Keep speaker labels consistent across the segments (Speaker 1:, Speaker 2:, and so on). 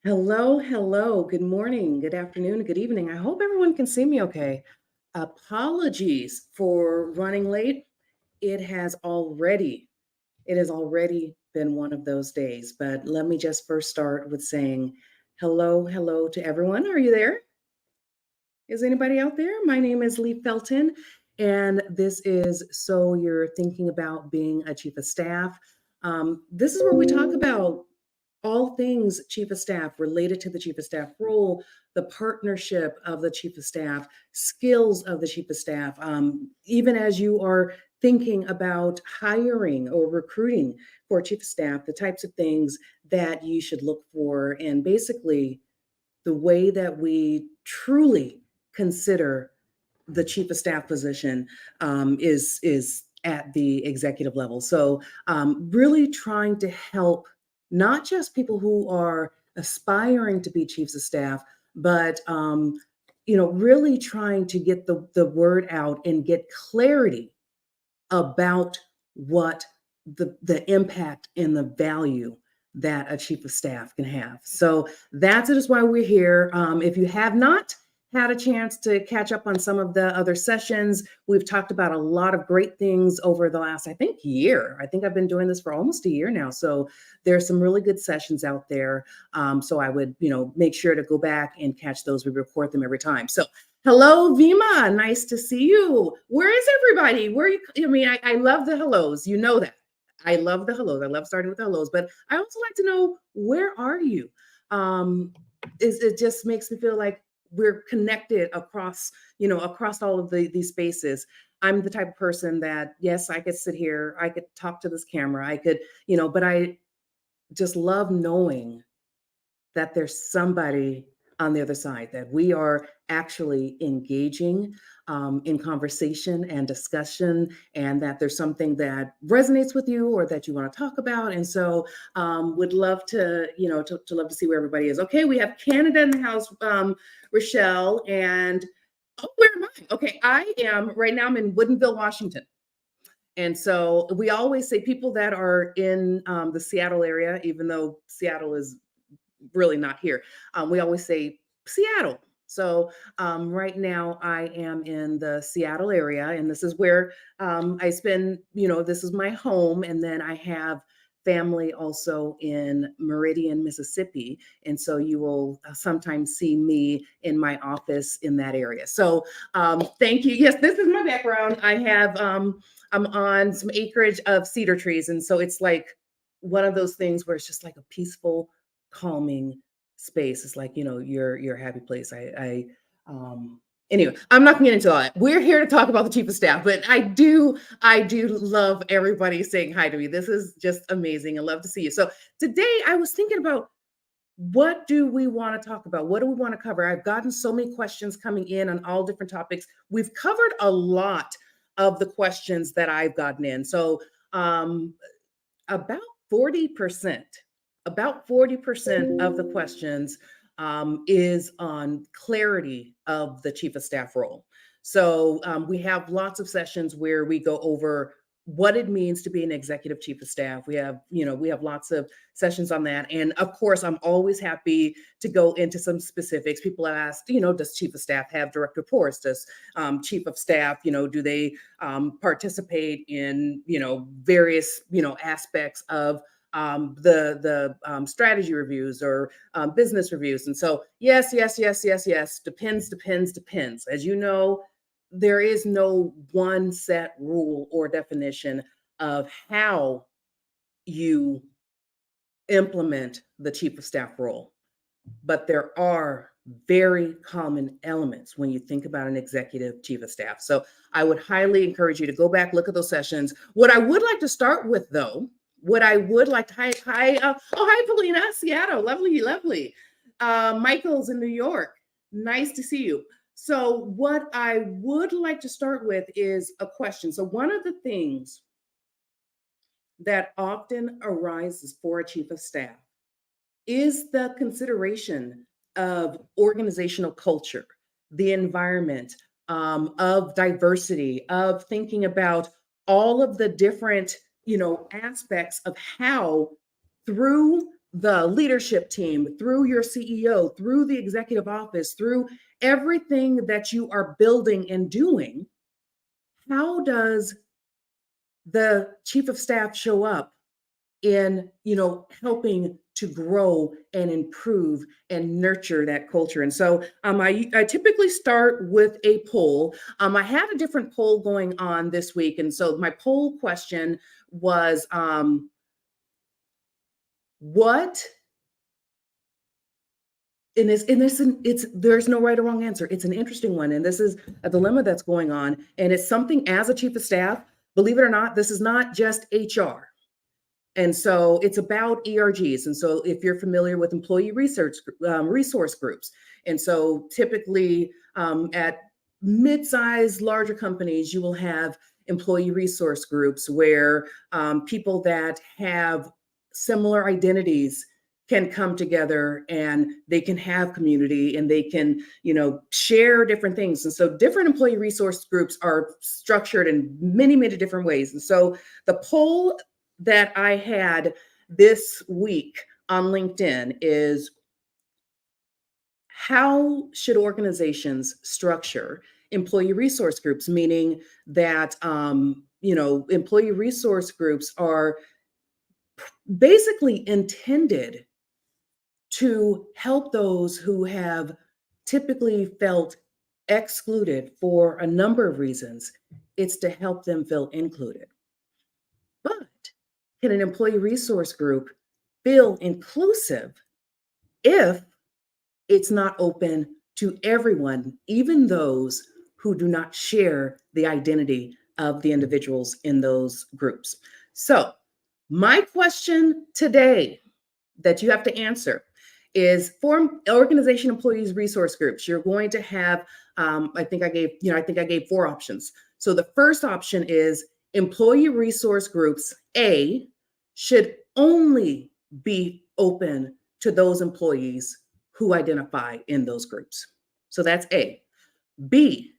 Speaker 1: Hello, hello. Good morning, good afternoon, good evening. I hope everyone can see me okay. Apologies for running late. It has already it has already been one of those days, but let me just first start with saying hello, hello to everyone. Are you there? Is anybody out there? My name is Leigh Felton, and this is So You're Thinking About Being a Chief of Staff. This is where we talk about all things chief of staff related to the chief of staff role, the partnership of the chief of staff, skills of the chief of staff, even as you are thinking about hiring or recruiting for chief of staff, the types of things that you should look for, and basically the way that we truly consider the chief of staff position is at the executive level. So really trying to help not just people who are aspiring to be chiefs of staff, but really trying to get the word out and get clarity about what the impact and the value that a chief of staff can have. So that's it is why we're here. If you have not had a chance to catch up on some of the other sessions, we've talked about a lot of great things over the last, I think, year. I think I've been doing this for almost a year now. So there's some really good sessions out there. So I would, make sure to go back and catch those. We record them every time. So hello, Vima. Nice to see you. Where is everybody? Where are you? I mean, I love the hellos. You know that. I love the hellos. I love starting with the hellos, but I also like to know, where are you? It just makes me feel like we're connected across, across all of these spaces. I'm the type of person that, yes, I could sit here, I could talk to this camera, I could, but I just love knowing that there's somebody on the other side, that we are actually engaging in conversation and discussion, and that there's something that resonates with you or that you want to talk about. And so would love to, to love to see where everybody is. Okay, we have Canada in the house, Rochelle, and oh, where am I? Okay, I am right now, I'm in Woodinville, Washington. And so we always say people that are in the Seattle area, even though Seattle is really not here. We always say Seattle. So right now I am in the Seattle area, and this is where I spend, this is my home. And then I have family also in Meridian, Mississippi. And so you will sometimes see me in my office in that area. So thank you. Yes, this is my background. I'm on some acreage of cedar trees. And so it's like one of those things where it's just like a peaceful, calming space. It's like, your happy place. Anyway, I'm not gonna get into all that. We're here to talk about the chief of staff, but I do love everybody saying hi to me. This is just amazing. I love to see you. So today I was thinking about, what do we want to talk about? What do we want to cover? I've gotten so many questions coming in on all different topics. We've covered a lot of the questions that I've gotten in. So about 40%, about 40% of the questions is on clarity of the chief of staff role. So we have lots of sessions where we go over what it means to be an executive chief of staff. We have lots of sessions on that. And of course, I'm always happy to go into some specifics. People have asked, does chief of staff have direct reports? Does chief of staff, do they participate in, various, aspects of the strategy reviews or business reviews? And so, yes, yes, yes, yes, yes. Depends, depends, depends. As you know, there is no one set rule or definition of how you implement the chief of staff role, but there are very common elements when you think about an executive chief of staff. So I would highly encourage you to go back, look at those sessions. What I would like to start with, though, hi, Paulina, Seattle, lovely, lovely. Michael's in New York, nice to see you. So what I would like to start with is a question. So one of the things that often arises for a chief of staff is the consideration of organizational culture, the environment, of diversity, of thinking about all of the different, aspects of how, through the leadership team, through your CEO, through the executive office, through everything that you are building and doing, how does the chief of staff show up in, helping to grow and improve and nurture that culture? And so I typically start with a poll. I had a different poll going on this week, and so my poll question was, what it's there's no right or wrong answer. It's an interesting one, and this is a dilemma that's going on, and it's something as a chief of staff. Believe it or not, this is not just HR. And so it's about ERGs. And so if you're familiar with employee resource groups, and so typically at mid-sized, larger companies, you will have employee resource groups where people that have similar identities can come together and they can have community and they can, share different things. And so different employee resource groups are structured in many, many different ways. And so the poll that I had this week on LinkedIn is, how should organizations structure employee resource groups? Meaning that, employee resource groups are basically intended to help those who have typically felt excluded for a number of reasons. It's to help them feel included. But can an employee resource group feel inclusive if it's not open to everyone, even those who do not share the identity of the individuals in those groups? So, my question today that you have to answer is, for organization employees resource groups, you're going to have, I think I gave 4 options. So the first option is, employee resource groups, A, should only be open to those employees who identify in those groups. So that's A. B,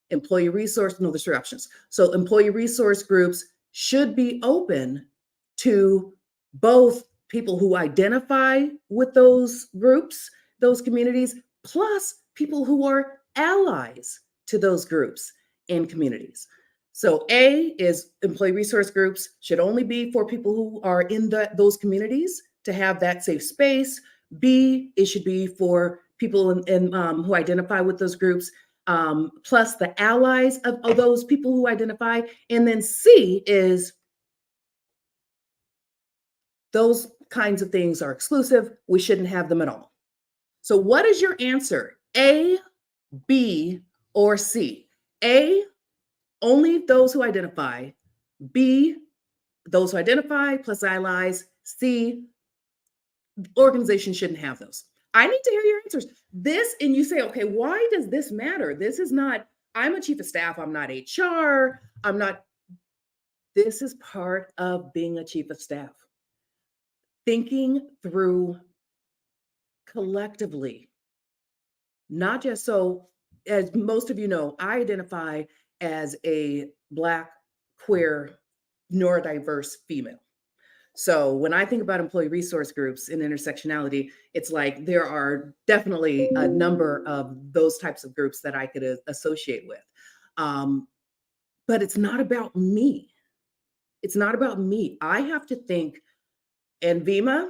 Speaker 1: there's 3 options. So employee resource groups should be open to both people who identify with those groups, those communities, plus people who are allies to those groups and communities. So A is, employee resource groups should only be for people who are in those communities to have that safe space. B, it should be for people who identify with those groups, plus the allies of those people who identify. And then C is, those kinds of things are exclusive. We shouldn't have them at all. So what is your answer? A, B, or C? A, only those who identify. B, those who identify plus allies. C, organizations shouldn't have those. I need to hear your answers. And you say, okay, why does this matter? This is not, I'm a chief of staff. I'm not HR. This is part of being a chief of staff. Thinking through collectively, not just so, as most of you know, I identify as a Black, queer, neurodiverse female. So when I think about employee resource groups and intersectionality, it's like there are definitely a number of those types of groups that I could associate with. But it's not about me. It's not about me. I have to think, and Vima,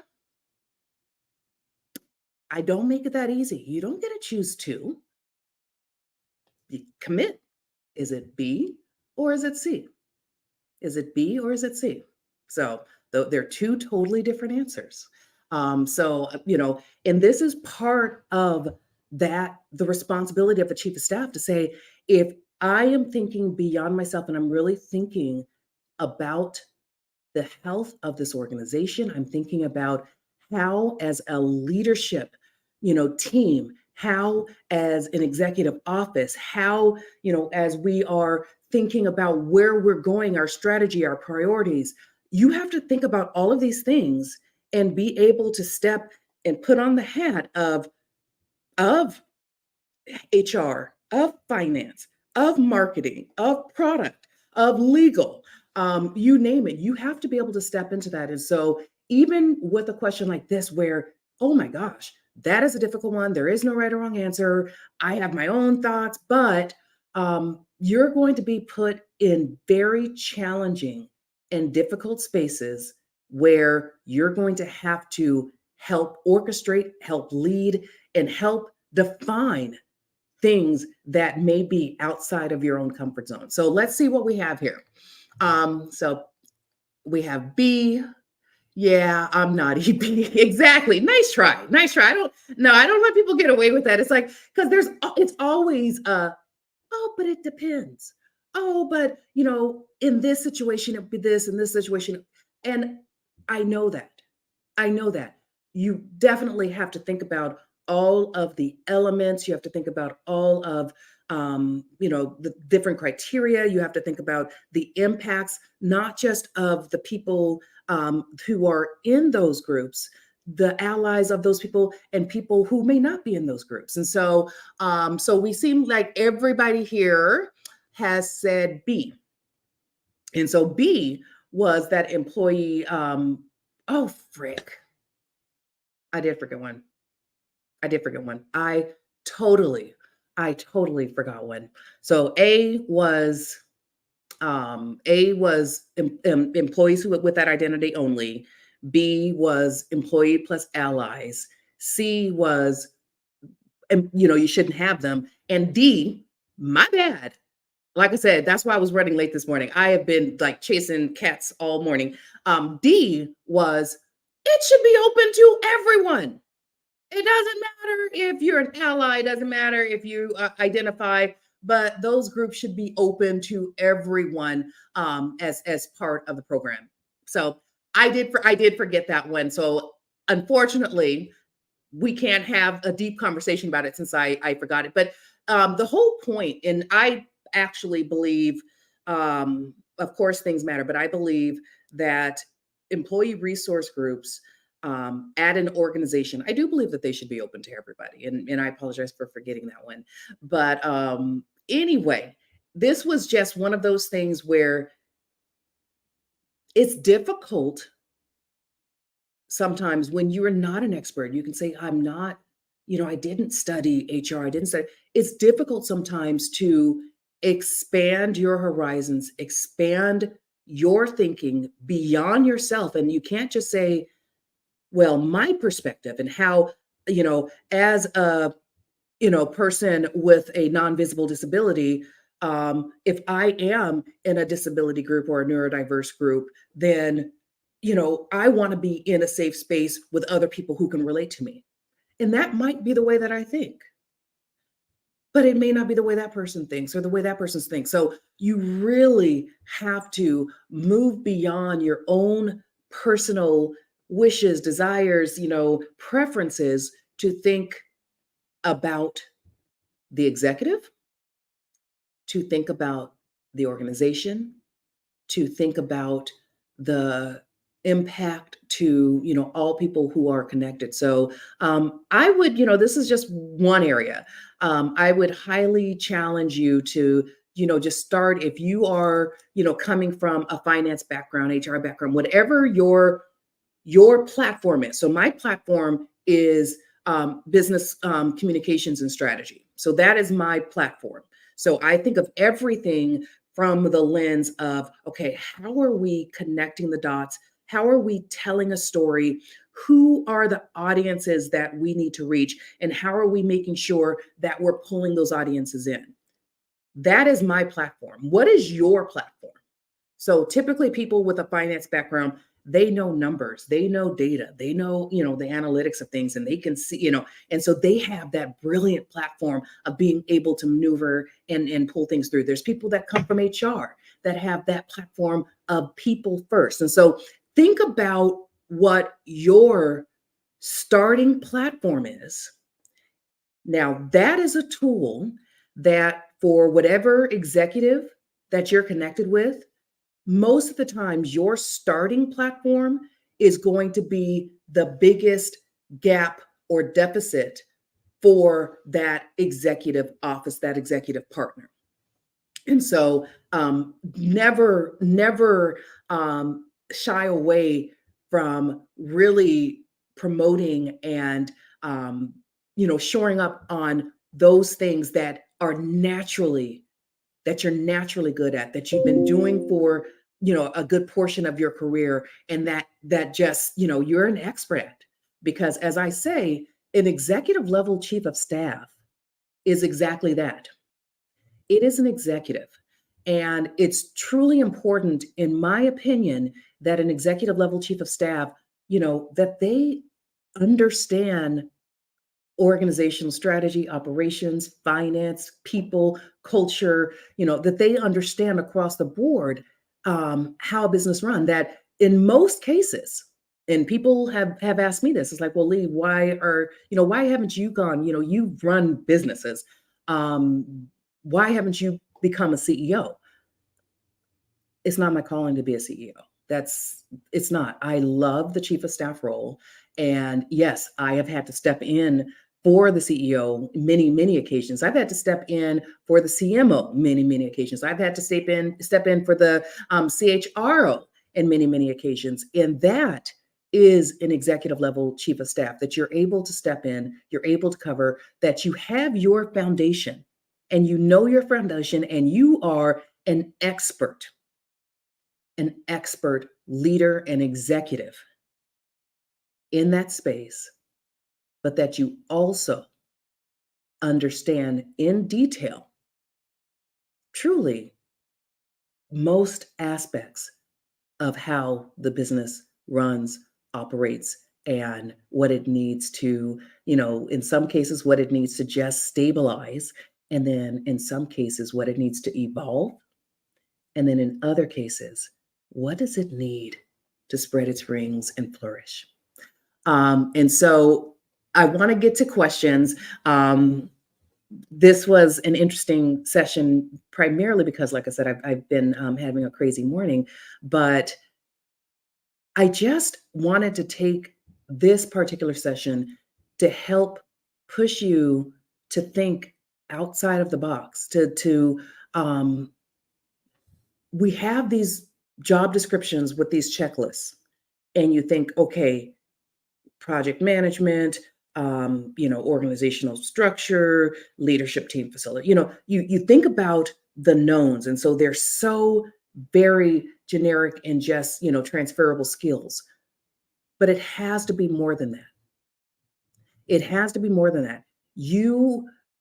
Speaker 1: I don't make it that easy. You don't get to choose 2. You commit. Is it B or is it C? Is it B or is it C? So they're 2 totally different answers. And this is part of the responsibility of the chief of staff to say, if I am thinking beyond myself and I'm really thinking about the health of this organization, I'm thinking about how, as a leadership, team, how as an executive office, how, as we are thinking about where we're going, our strategy, our priorities, you have to think about all of these things and be able to step and put on the hat of HR, of finance, of marketing, of product, of legal, you name it. You have to be able to step into that. And so even with a question like this, where, oh my gosh, that is a difficult one. There is no right or wrong answer. I have my own thoughts, but you're going to be put in very challenging and difficult spaces where you're going to have to help orchestrate, help lead, and help define things that may be outside of your own comfort zone. So let's see what we have here. So we have B. Yeah, I'm not EP. Exactly. Nice try. Nice try. I don't let people get away with that. It's like, because it's always, oh, but it depends. Oh, but, in this situation, it'd be this, in this situation. And I know that. I know that. You definitely have to think about all of the elements. You have to think about all of the different criteria. You have to think about the impacts, not just of the people who are in those groups, the allies of those people, and people who may not be in those groups. And so we seem like everybody here has said B. And so B was that employee. Oh, frick. I did forget one. I did forget one. Totally, I totally forgot one. So A was employees who with that identity only. B was employee plus allies. C was, you shouldn't have them. And D, my bad. Like I said, that's why I was running late this morning. I have been like chasing cats all morning. D was, it should be open to everyone. It doesn't matter if you're an ally, it doesn't matter if you identify, but those groups should be open to everyone as part of the program. So I did forget that one. So unfortunately, we can't have a deep conversation about it since I forgot it. But the whole point, and I actually believe, of course, things matter, but I believe that employee resource groups at an organization, I do believe that they should be open to everybody. And I apologize for forgetting that one. But anyway, this was just one of those things where it's difficult sometimes when you're not an expert. You can say, I'm not, I didn't study HR, I didn't study. It's difficult sometimes to expand your horizons, expand your thinking beyond yourself. And you can't just say, well, my perspective and how, as a, person with a non-visible disability, if I am in a disability group or a neurodiverse group, then, I want to be in a safe space with other people who can relate to me. And that might be the way that I think, but it may not be the way that person thinks or the way that person thinks. So you really have to move beyond your own personal wishes, desires, preferences to think about the executive, to think about the organization, to think about the impact to all people who are connected. So I would, this is just one area. I would highly challenge you to just start, if you are coming from a finance background, HR background, whatever your platform is. So my platform is business communications and strategy. So that is my platform. So I think of everything from the lens of, okay, how are we connecting the dots? How are we telling a story? Who are the audiences that we need to reach? And how are we making sure that we're pulling those audiences in? That is my platform. What is your platform? So typically people with a finance background, they know numbers, they know data, they know, the analytics of things, and they can see, and so they have that brilliant platform of being able to maneuver and pull things through. There's people that come from HR that have that platform of people first. And so think about what your starting platform is. Now, that is a tool that for whatever executive that you're connected with, most of the times your starting platform is going to be the biggest gap or deficit for that executive office, that executive partner. And so never shy away from really promoting and shoring up on those things that you're naturally good at, that you've been doing for a good portion of your career, and that just you're an expert at. Because as I say, an executive level chief of staff is exactly that. It is an executive. And it's truly important, in my opinion, that an executive level chief of staff, that they understand organizational strategy, operations, finance, people, culture, that they understand across the board how a business run. That in most cases, and people have asked me this, it's like, well, Leigh, why haven't you gone, you've run businesses. Why haven't you become a CEO? It's not my calling to be a CEO. It's not. I love the chief of staff role. And yes, I have had to step in for the CEO many, many occasions. I've had to step in for the CMO many, many occasions. I've had to step in for the CHRO in many, many occasions. And that is an executive level chief of staff, that you're able to step in, you're able to cover, that you have your foundation, and your foundation, and you are an expert leader and executive in that space, but that you also understand in detail, truly, most aspects of how the business runs, operates, and what it needs to, in some cases, what it needs to just stabilize. And then in some cases, what it needs to evolve. And then in other cases, what does it need to spread its wings and flourish? And so I want to get to questions. This was an interesting session, primarily because, like I said, I've been having a crazy morning, but I just wanted to take this particular session to help push you to think outside of the box, um, we have these job descriptions with these checklists, and you think, okay, project management, organizational structure, leadership team facility. You think about the knowns, and so they're so very generic and just transferable skills. But it has to be more than that. It has to be more than that.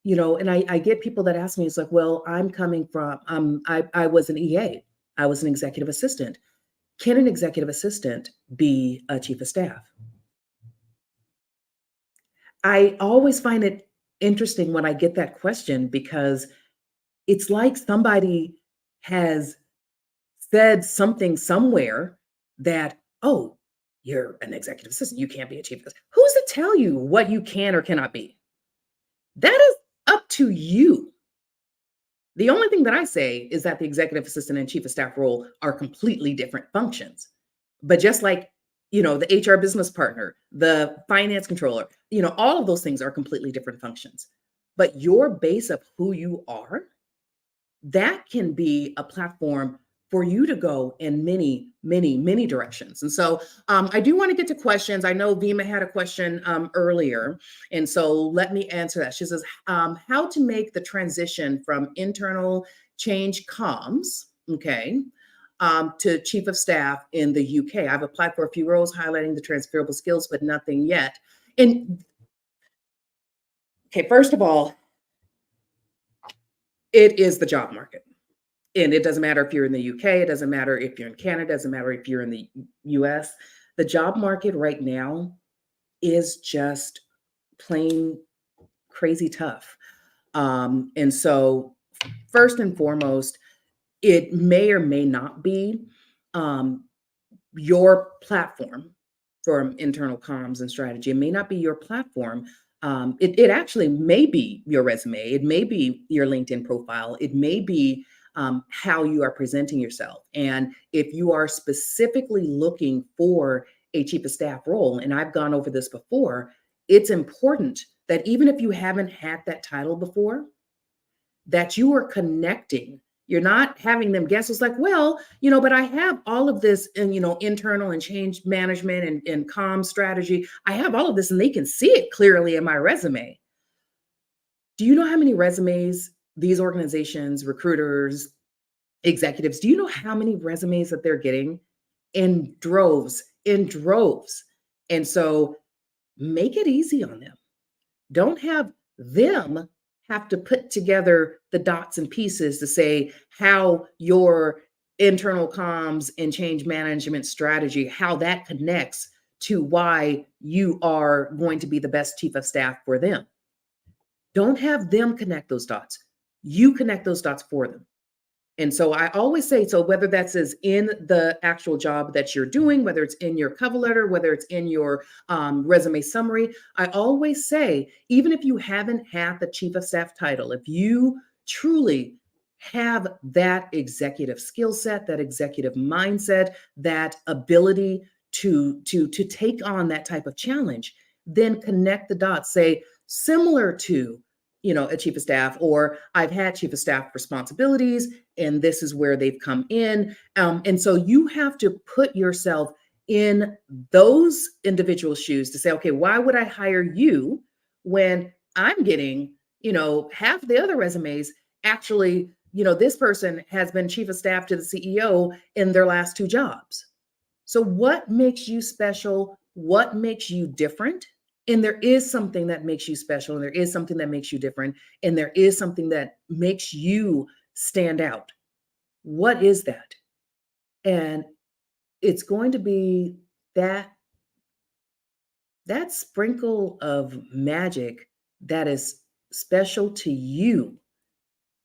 Speaker 1: And I get people that ask me, it's like, well, I'm coming from, I was an EA, I was an executive assistant. Can an executive assistant be a chief of staff? I always find it interesting when I get that question, because it's like somebody has said something somewhere that, oh, you're an executive assistant, you can't be a chief of staff. Who's to tell you what you can or cannot be? That is up to you. The only thing that I say is that the executive assistant and chief of staff role are completely different functions. But just like, the HR business partner, the finance controller, all of those things are completely different functions. But your base of who you are, that can be a platform for you to go in many, many, many directions. And so I do want to get to questions. I know Vima had a question earlier. And so let me answer that. She says, how to make the transition from internal change comms, okay, to chief of staff in the UK. I've applied for a few roles highlighting the transferable skills, but nothing yet. And okay, first of all, it is the job market. And it doesn't matter if you're in the UK, it doesn't matter if you're in Canada, it doesn't matter if you're in the US. The job market right now is just plain crazy tough. And so, first and foremost, it may or may not be um, your platform for internal comms and strategy. It may not be your platform. It actually may be your resume. It may be your LinkedIn profile. It may be how you are presenting yourself. And if you are specifically looking for a chief of staff role, and I've gone over this before, it's important that even if you haven't had that title before, that you are connecting You're not having them guess. It's like, well, but I have all of this and internal and change management and comm strategy. I have all of this and they can see it clearly in my resume. Do you know how many resumes these organizations, recruiters, executives, do you know how many resumes that they're getting? In droves, in droves. And so make it easy on them. Don't have them have to put together the dots and pieces to say how your internal comms and change management strategy, how that connects to why you are going to be the best chief of staff for them. Don't have them connect those dots. You connect those dots for them. And so I always say, so whether that's is in the actual job that you're doing, whether it's in your cover letter, whether it's in your resume summary, I always say, even if you haven't had the chief of staff title, if you truly have that executive skill set, that executive mindset, that ability to take on that type of challenge, then connect the dots. Say similar to a chief of staff, or I've had chief of staff responsibilities and this is where they've come in. And so you have to put yourself in those individual shoes to say, okay, why would I hire you when I'm getting, half the other resumes actually, this person has been chief of staff to the CEO in their last two jobs. So what makes you special? What makes you different? And there is something that makes you special, and there is something that makes you different, and there is something that makes you stand out. What is that? And it's going to be that sprinkle of magic that is special to you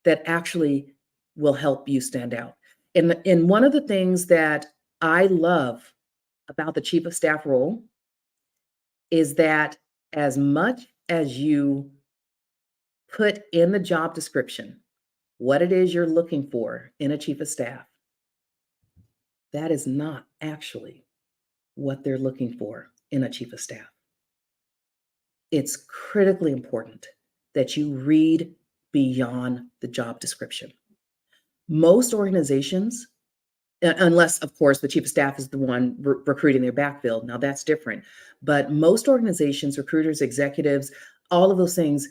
Speaker 1: that actually will help you stand out. And one of the things that I love about the chief of staff role is that as much as you put in the job description what it is you're looking for in a chief of staff, that is not actually what they're looking for in a chief of staff. It's critically important that you read beyond the job description. Most organizations, unless, of course, the chief of staff is the one recruiting their backfill, now that's different. But most organizations, recruiters, executives, all of those things,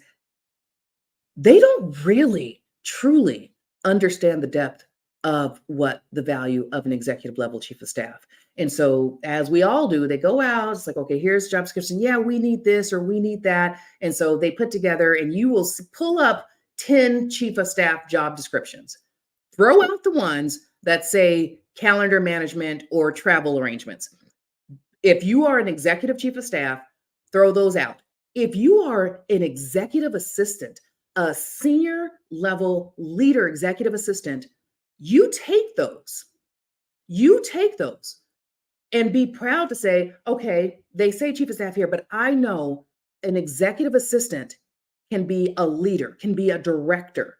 Speaker 1: they don't really truly understand the depth of what the value of an executive level chief of staff. And so, as we all do, they go out, it's like, okay, here's job description. Yeah, we need this or we need that. And so they put together, and you will pull up 10 chief of staff job descriptions. Throw out the ones that say calendar management or travel arrangements. If you are an executive chief of staff, throw those out. If you are an executive assistant, a senior level leader executive assistant, you take those. You take those and be proud to say, okay, they say chief of staff here, but I know an executive assistant can be a leader, can be a director.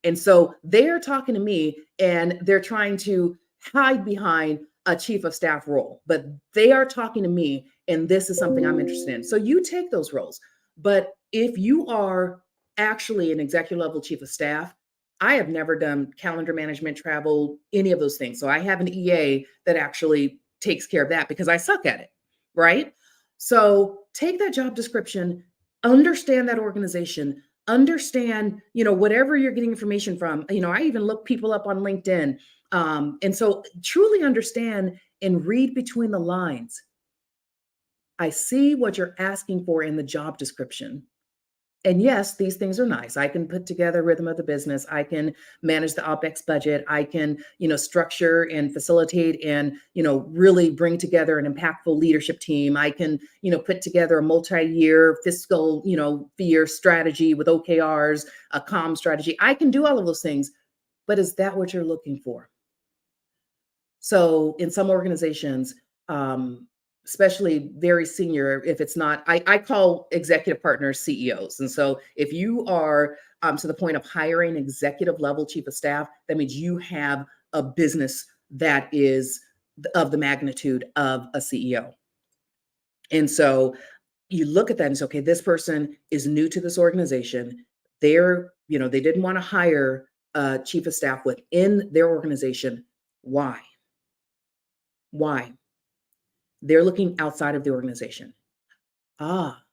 Speaker 1: And so they're talking to me and they're trying to hide behind a chief of staff role, but they are talking to me and this is something I'm interested in. So you take those roles. But if you are actually an executive level chief of staff, I have never done calendar management, travel, any of those things. So I have an EA that actually takes care of that because I suck at it, right? So take that job description, understand that organization, understand, whatever you're getting information from. I even look people up on LinkedIn. And so truly understand and read between the lines. I see what you're asking for in the job description. And yes, these things are nice. I can put together rhythm of the business. I can manage the OpEx budget. I can, structure and facilitate and, really bring together an impactful leadership team. I can, put together a multi-year fiscal, year strategy with OKRs, a comm strategy. I can do all of those things. But is that what you're looking for? So in some organizations, especially very senior, if it's not, I call executive partners CEOs. And so if you are to the point of hiring executive level chief of staff, that means you have a business that is of the magnitude of a CEO. And so you look at that and say, okay, this person is new to this organization. They didn't want to hire a chief of staff within their organization. Why? Why? They're looking outside of the organization. Ah,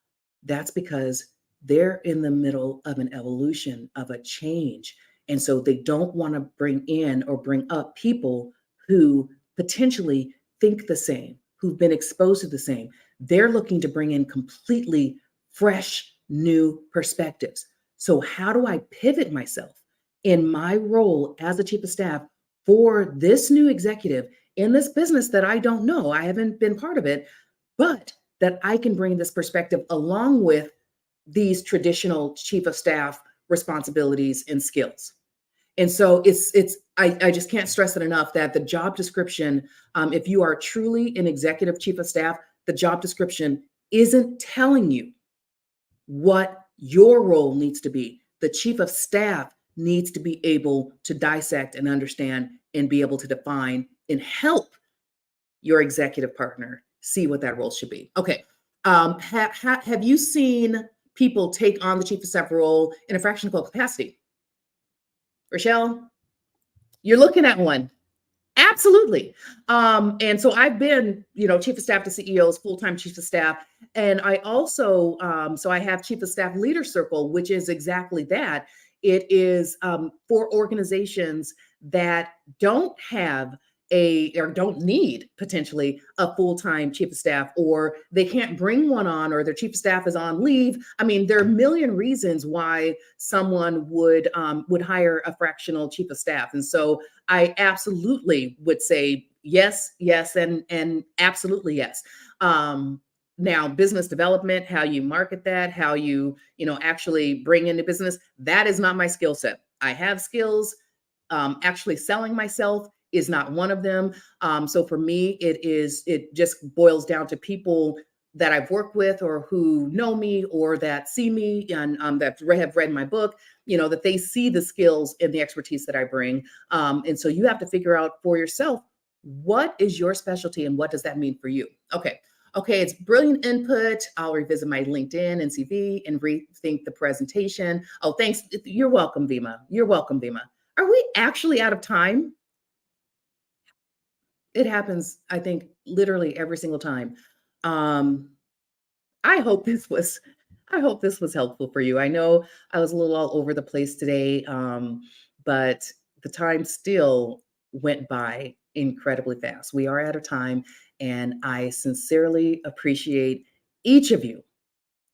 Speaker 1: that's because they're in the middle of an evolution, of a change. And so they don't want to bring in or bring up people who potentially think the same, who've been exposed to the same. They're looking to bring in completely fresh, new perspectives. So, how do I pivot myself in my role as a chief of staff for this new executive in this business that I don't know? I haven't been part of it, but that I can bring this perspective along with these traditional chief of staff responsibilities and skills. And so I just can't stress it enough that the job description, if you are truly an executive chief of staff, the job description isn't telling you what your role needs to be. The chief of staff needs to be able to dissect and understand and be able to define and help your executive partner see what that role should be. Okay. Have you seen people take on the chief of staff role in a fractional capacity? Rochelle, you're looking at one. Absolutely. And so I've been, chief of staff to CEOs, full-time chief of staff. And I also, so I have chief of staff leader circle, which is exactly that. It is for organizations that don't have or don't need potentially a full-time chief of staff, or they can't bring one on, or their chief of staff is on leave. I mean, there are a million reasons why someone would hire a fractional chief of staff. And so I absolutely would say yes, yes, and absolutely yes. Now, business development, how you market that, how you actually bring into business, that is not my skill set. I have skills. Actually selling myself is not one of them. So for me, it just boils down to people that I've worked with or who know me or that see me and that have read my book, that they see the skills and the expertise that I bring. And so you have to figure out for yourself, what is your specialty and what does that mean for you? Okay. Okay, it's brilliant input. I'll revisit my LinkedIn and CV and rethink the presentation. Oh, thanks. You're welcome, Vima. You're welcome, Vima. Are we actually out of time? It happens, I think, literally every single time. Um, I hope this was I hope this was helpful for you. I know I was a little all over the place today, but the time still went by incredibly fast. We are out of time, and I sincerely appreciate each of you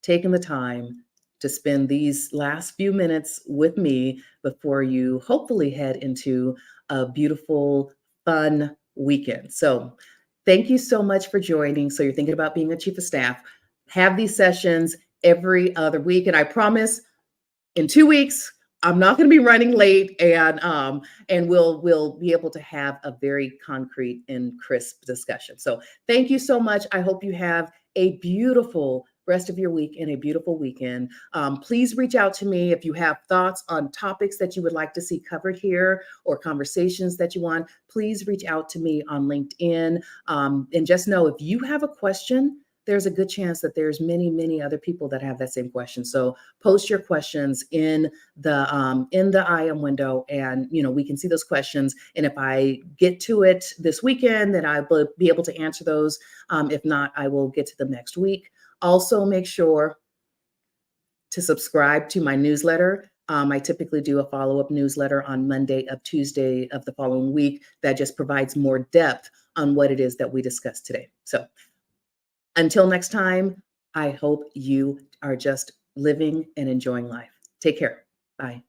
Speaker 1: taking the time to spend these last few minutes with me before you hopefully head into a beautiful, fun weekend. So, thank you so much for joining. So, you're thinking about being a chief of staff. Have these sessions every other week. And I promise in 2 weeks, I'm not going to be running late, and we'll be able to have a very concrete and crisp discussion. So thank you so much. I hope you have a beautiful rest of your week and a beautiful weekend. Please reach out to me if you have thoughts on topics that you would like to see covered here or conversations that you want. Please reach out to me on LinkedIn. And just know if you have a question, there's a good chance that there's many, many other people that have that same question. So post your questions in the IM window, and we can see those questions. And if I get to it this weekend, then I will be able to answer those. If not, I will get to them next week. Also, make sure to subscribe to my newsletter. I typically do a follow-up newsletter on Monday of Tuesday of the following week that just provides more depth on what it is that we discussed today. So until next time, I hope you are just living and enjoying life. Take care. Bye.